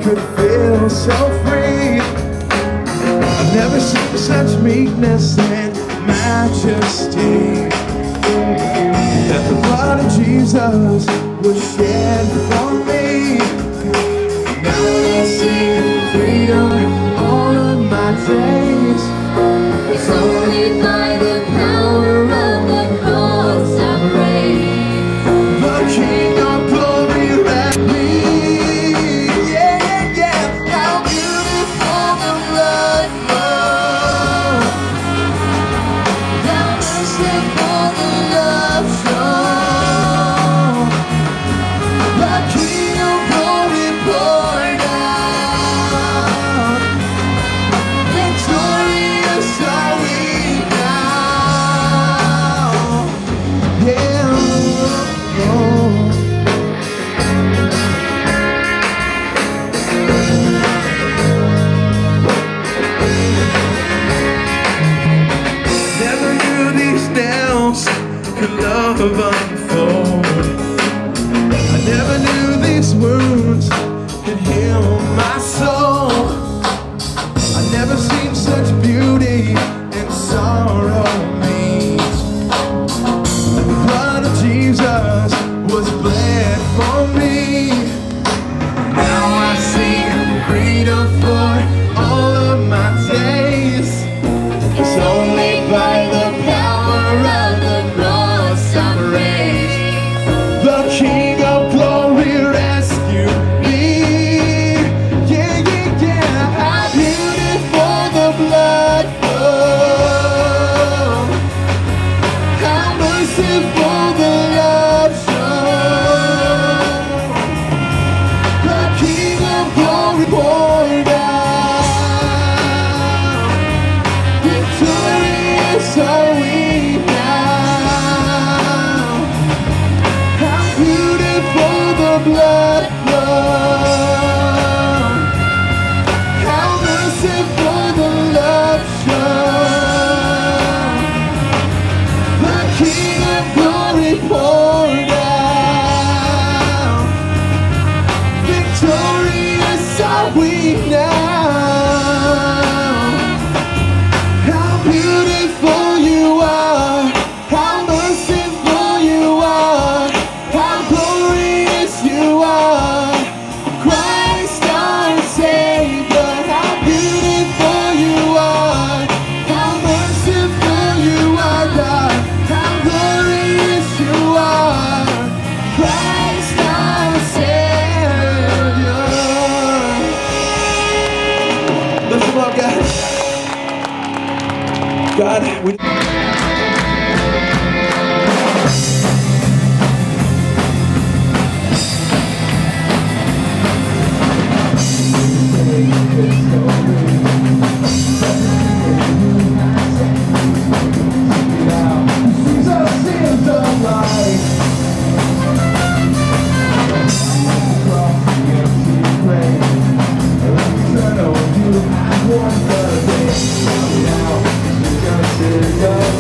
Could feel so free. I've never seen such meekness and majesty. That the blood of Jesus was shed for me. Now I see freedom all of my days. It's only by the power of the cross I pray. The King of glory led me. Yeah, yeah, how beautiful the blood flow. How merciful the love show. The King of glory poured out. Victorious are we now. Yeah. Never knew these nails could love unfold. I never knew these wounds could heal my soul. I never seen such beauty and sorrow meet. The blood of Jesus was bled for me. Now I sing freedom for all of my days. It's only by the power of the cross I'm raised. The King of glory rescued me. Yeah, yeah, yeah. How beautiful the blood flow. How merciful the love show. The King of glory poured out. Victorious are we now. How beautiful the blood flow. How merciful the love show. The King of glory poured out. Victorious are we now. How beautiful you are. How merciful you are. How glorious you are. Christ our Savior. How beautiful you are. How merciful you are, God. How glorious you are. Christ our Savior. Lift him up, guys. God, we now,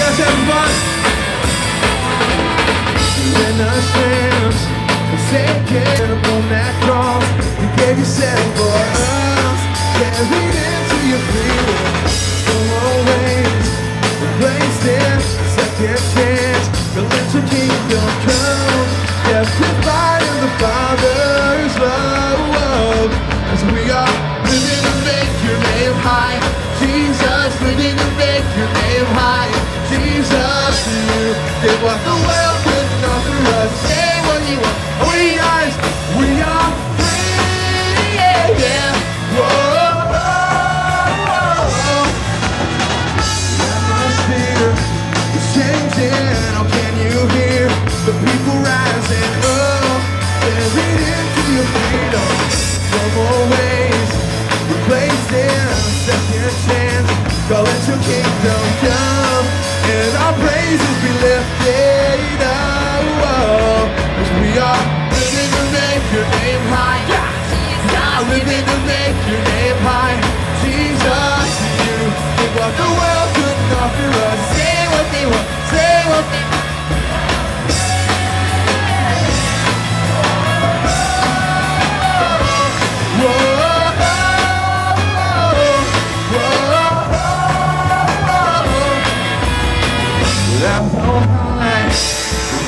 guys having fun? When our sins were taken upon that cross, you gave yourself for us, carried into your freedom. From all ways, replaced in second chance, to let your kingdom come. Justified in the Father's love, as we are living to make your name high. Jesus, living to make your name high. Jesus, you did what the world couldn't offer us. Say what you want. We are free, yeah, yeah. Whoa, atmosphere is changing. Oh, can you hear the people rising up? Carried into your freedom. No more ways, replaced in second chance. Call it your kingdom come, and our praises be lifted up. As we are living to make your name high. God, living to make your name high. Jesus, you did what the world couldn't offer us. Say what they want, say what they want.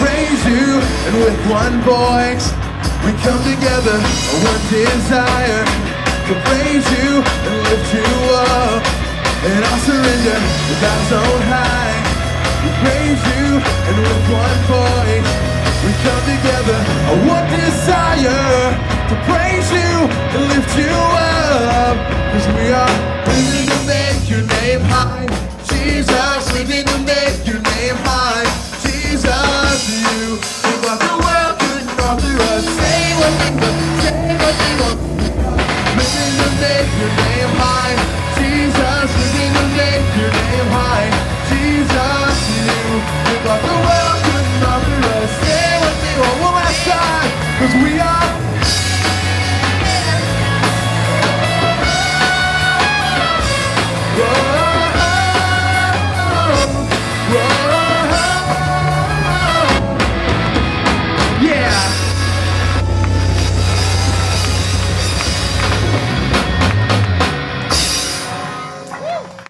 Praise you, and with one voice we come together, one desire to praise you and lift you up, and I'll surrender without on high. We praise you, and with one voice we come together, one desire to praise you and lift you up, 'cause we are living to make your name high. Jesus, living to make